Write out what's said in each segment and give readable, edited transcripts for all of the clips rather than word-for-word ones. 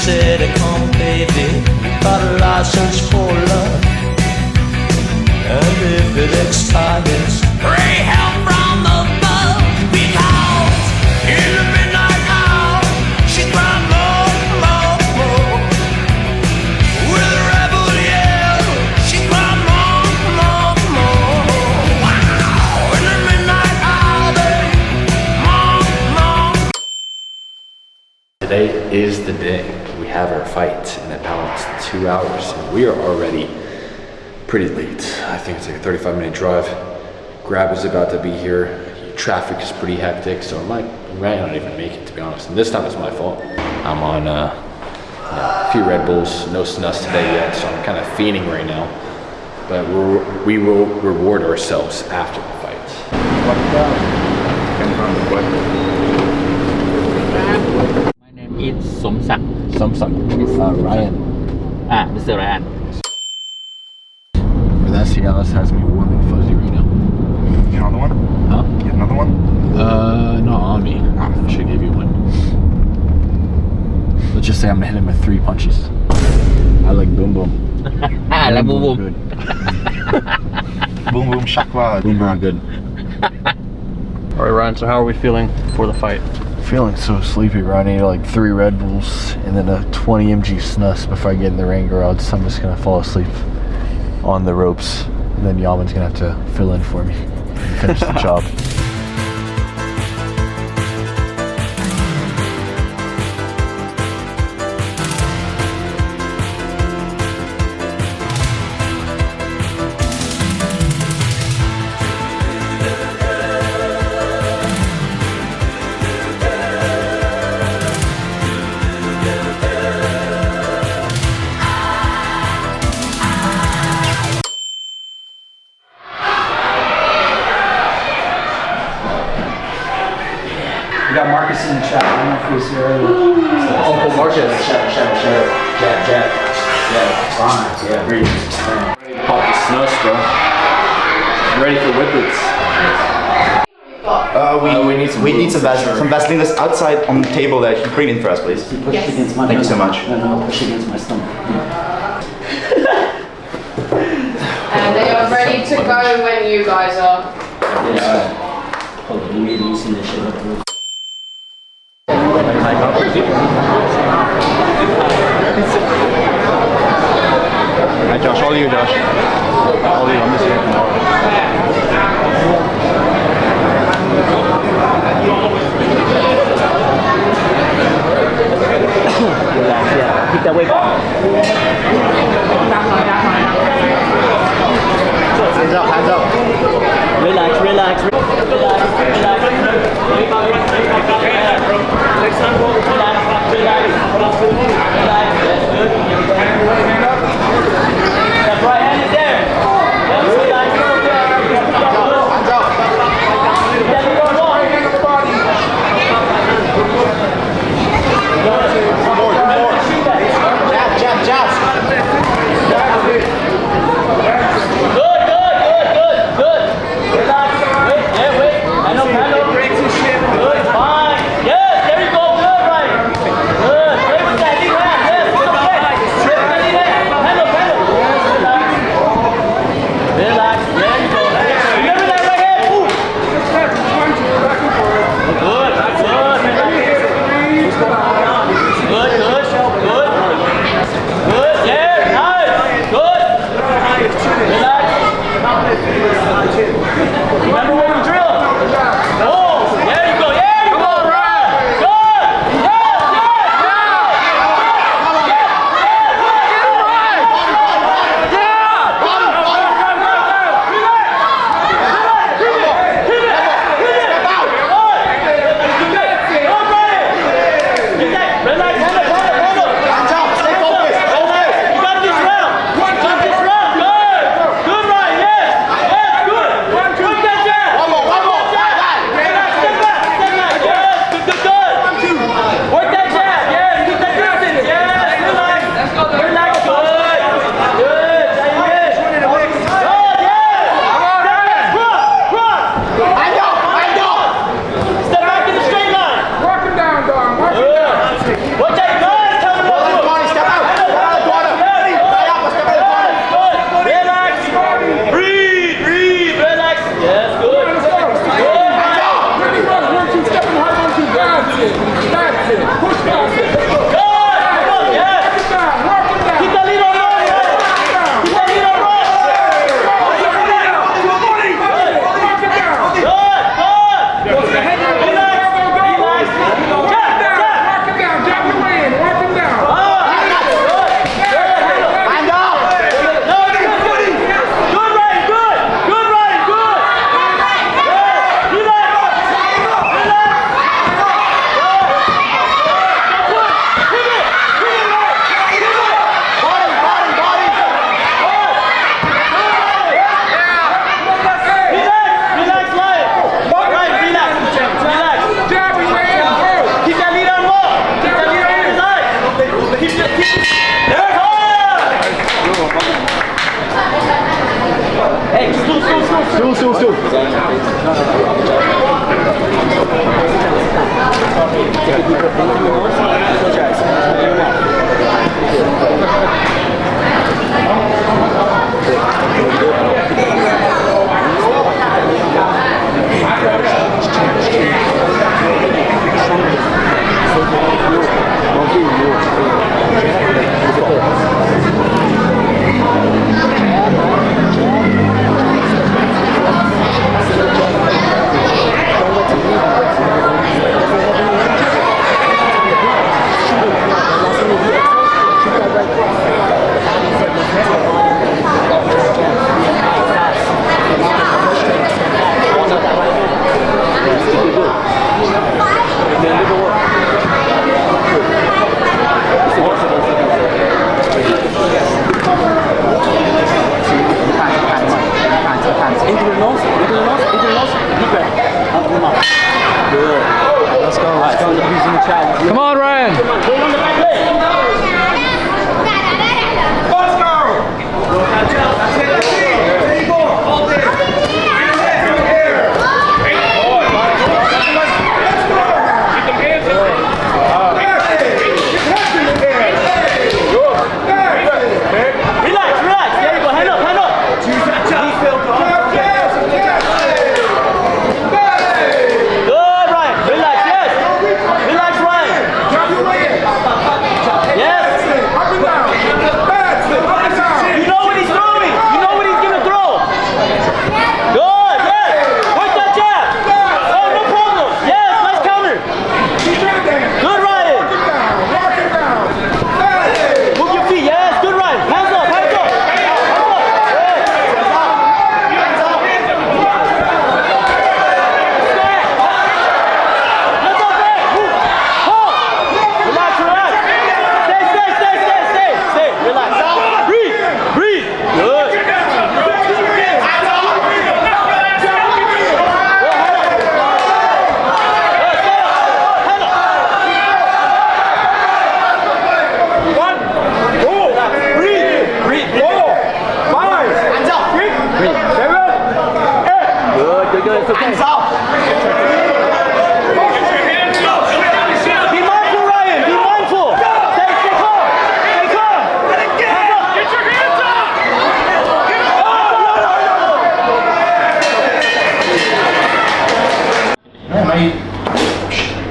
said, come baby, got a license for love. And if it expires, pray help from above. Because in the midnight hour, she cried more, more, more. With a rebel yell, she cried more, more, more. Wow, in the midnight hour, more, more. Today is the day. We have our fight in about 2 hours. And we are already pretty late. I think it's like a 35-minute drive. Grab is about to be here. Traffic is pretty hectic, so I might not even make it, to be honest. And this time it's my fault. I'm on a few Red Bulls, no snus today yet, so I'm kind of fiending right now. But we will reward ourselves after the fight. My name is Somsak. Ryan. Mr. Ryan. That Cialis has me warm and fuzzy right now. Get another one? Huh? Get another one? Not on me. I should give you one. Let's just say I'm gonna hit him with 3 punches. I like boom boom. I like boom boom. Good. Boom boom shakwa. Boom boom good. All right, Ryan, so how are we feeling for the fight? Feeling so sleepy, Ryan. I need like 3 Red Bulls and then a 20 mg snus before I get in the ring, or else I'm just gonna fall asleep on the ropes, and then Yaman's gonna have to fill in for me and finish the job. We got Marcus in the chat. I don't know if he was here earlier. Uncle Marcus. Jab. Yeah, fine. Yeah, breathe. Pop the snus, bro. Ready for whippets. We need some Vaseline that's outside on the table there. Can you bring it in for us, please? Push it against my Thank you so much. No, push it against my stomach. And they are ready to go when you guys are. Yeah. Hold on, let me loosen this shit up. Alright, Josh, all you, Josh. All you, I'm just here tomorrow. Yeah, keep that weight. Hands up. Relax. Right hand is there. Hands up. Jab. Good. Relax. Wait. I know. Good, fine. Yes, there you go. Good, right. Good.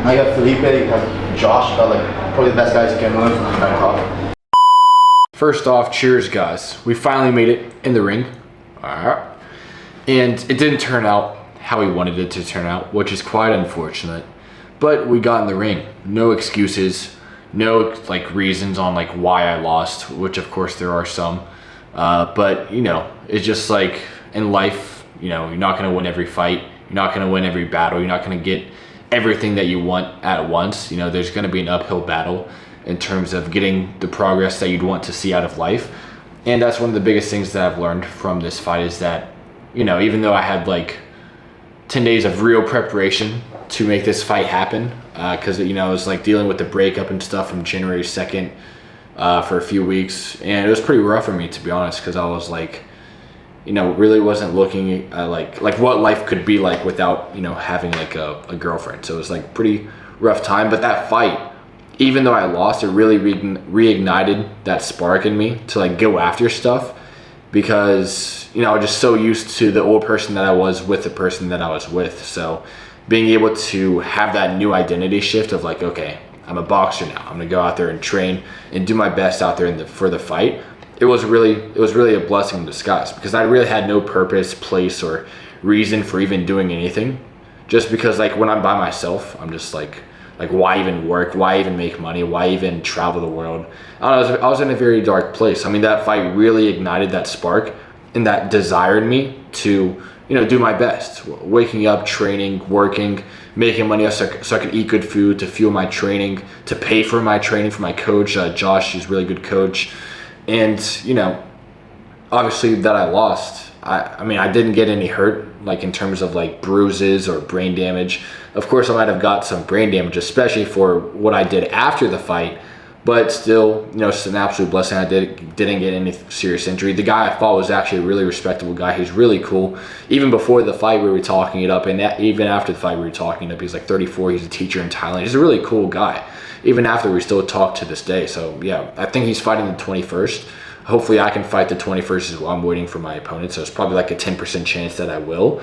I got Felipe, you have Josh, got like probably the best guys you can learn from Bangkok. First off, cheers guys. We finally made it in the ring. Alright. And it didn't turn out how we wanted it to turn out, which is quite unfortunate. But we got in the ring. No excuses, no like reasons on like why I lost, which of course there are some. But you know, it's just like in life, you know, you're not gonna win every fight, you're not gonna win every battle, you're not gonna get everything that you want at once. You know, there's gonna be an uphill battle in terms of getting the progress that you'd want to see out of life. And that's one of the biggest things that I've learned from this fight is that, you know, even though I had like 10 days of real preparation to make this fight happen, because you know, I was like dealing with the breakup and stuff from January 2nd for a few weeks, and it was pretty rough for me, to be honest, because I was like, you know, really wasn't looking at like what life could be like without, you know, having like a girlfriend. So it was like pretty rough time. But that fight, even though I lost, it really reignited that spark in me to like go after stuff, because, you know, I was just so used to the old person that I was with the person that I was with. So being able to have that new identity shift of like, okay, I'm a boxer now, I'm gonna go out there and train and do my best out there for the fight. It was really a blessing in disguise, because I really had no purpose, place, or reason for even doing anything. Just because like when I'm by myself, I'm just like why even work? Why even make money? Why even travel the world? I was in a very dark place. I mean, that fight really ignited that spark, and that desired me to, you know, do my best. Waking up, training, working, making money so I could eat good food, to fuel my training, to pay for my training for my coach, Josh. He's a really good coach. And, you know, obviously that I lost. I mean, I didn't get any hurt, like in terms of like bruises or brain damage. Of course, I might have got some brain damage, especially for what I did after the fight. But still, you know, it's an absolute blessing. I didn't get any serious injury. The guy I fought was actually a really respectable guy. He's really cool. Even before the fight, we were talking it up. And even after the fight, we were talking it up. He's like 34. He's a teacher in Thailand. He's a really cool guy. Even after, we still talk to this day. So, yeah, I think he's fighting the 21st. Hopefully, I can fight the 21st as well. I'm waiting for my opponent. So, it's probably like a 10% chance that I will.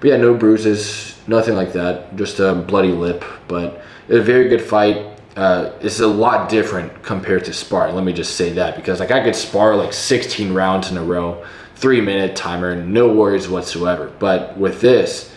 But, yeah, no bruises, nothing like that. Just a bloody lip. But it was a very good fight. It's a lot different compared to sparring. Let me just say that, because like I could spar like 16 rounds in a row, 3-minute timer, no worries whatsoever. But with this,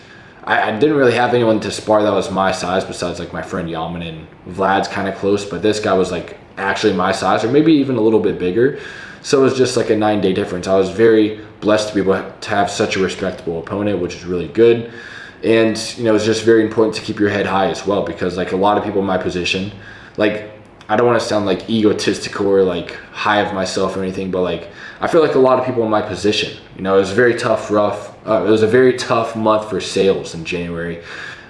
I didn't really have anyone to spar that was my size, besides like my friend Yaman, and Vlad's kind of close, but this guy was like actually my size, or maybe even a little bit bigger. So it was just like a 9-day difference. I was very blessed to be able to have such a respectable opponent, which is really good. And, you know, it's just very important to keep your head high as well, because like a lot of people in my position, like, I don't want to sound like egotistical or like high of myself or anything, but like I feel like a lot of people in my position, you know, it was very tough, it was a very tough month for sales in January.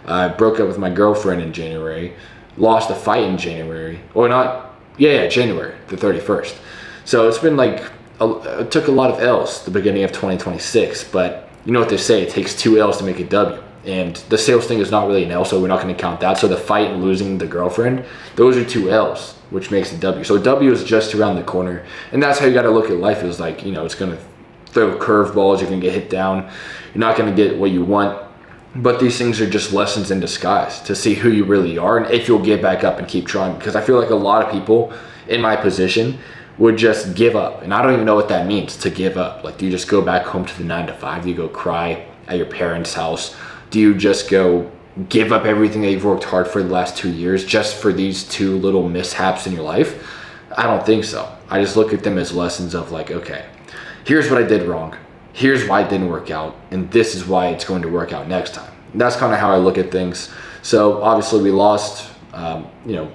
I broke up with my girlfriend in January, lost a fight in January, or not, January the 31st. So it's been like, it took a lot of L's the beginning of 2026, but you know what they say, it takes 2 L's to make a W. And the sales thing is not really an L, so we're not going to count that. So the fight and losing the girlfriend, those are 2 L's, which makes a W. So a W is just around the corner. And that's how you got to look at life. It's like, you know, it's going to throw curveballs. You're going to get hit down. You're not going to get what you want. But these things are just lessons in disguise to see who you really are and if you'll get back up and keep trying. Because I feel like a lot of people in my position would just give up. And I don't even know what that means, to give up. Like, do you just go back home to the 9 to 5? Do you go cry at your parents' house? Do you just go give up everything that you've worked hard for the last 2 years just for these 2 little mishaps in your life? I don't think so. I just look at them as lessons of like, okay, here's what I did wrong. Here's why it didn't work out. And this is why it's going to work out next time. And that's kind of how I look at things. So obviously we lost, you know,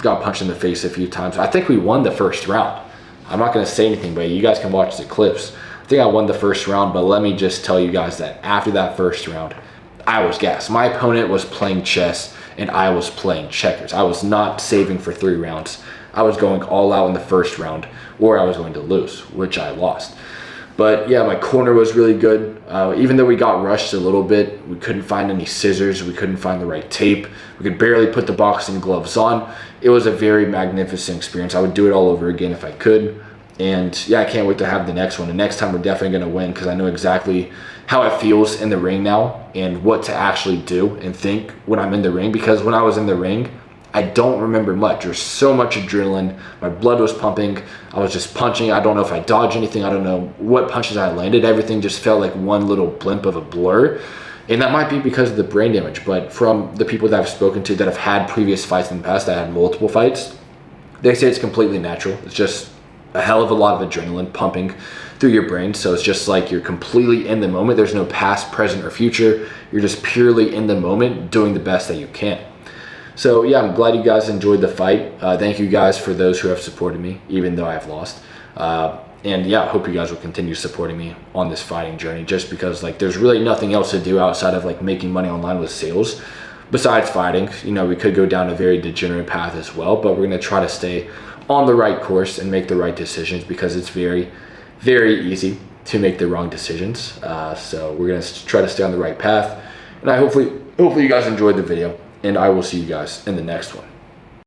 got punched in the face a few times. I think we won the first round. I'm not going to say anything, but you guys can watch the clips. I think I won the first round, but let me just tell you guys that after that first round, I was gassed. My opponent was playing chess and I was playing checkers. I was not saving for 3 rounds. I was going all out in the first round, or I was going to lose, which I lost. But yeah, my corner was really good. Even though we got rushed a little bit, we couldn't find any scissors, we couldn't find the right tape, we could barely put the boxing gloves on. It was a very magnificent experience. I would do it all over again if I could. And yeah, I can't wait to have the next one. The next time we're definitely going to win because I know exactly how it feels in the ring now and what to actually do and think when I'm in the ring. Because when I was in the ring, I don't remember much. There's so much adrenaline. My blood was pumping. I was just punching. I don't know if I dodged anything. I don't know what punches I landed. Everything just felt like one little blimp of a blur. And that might be because of the brain damage. But from the people that I've spoken to that have had previous fights in the past, that had multiple fights, they say it's completely natural. It's just a hell of a lot of adrenaline pumping through your brain. So it's just like you're completely in the moment. There's no past, present, or future. You're just purely in the moment doing the best that you can. So yeah, I'm glad you guys enjoyed the fight. Thank you guys for those who have supported me, even though I have lost. And yeah, I hope you guys will continue supporting me on this fighting journey, just because like there's really nothing else to do outside of like making money online with sales besides fighting. You know, we could go down a very degenerate path as well, but we're going to try to stay on the right course and make the right decisions, because it's very, very easy to make the wrong decisions. So we're going to try to stay on the right path. And hopefully you guys enjoyed the video, and I will see you guys in the next one.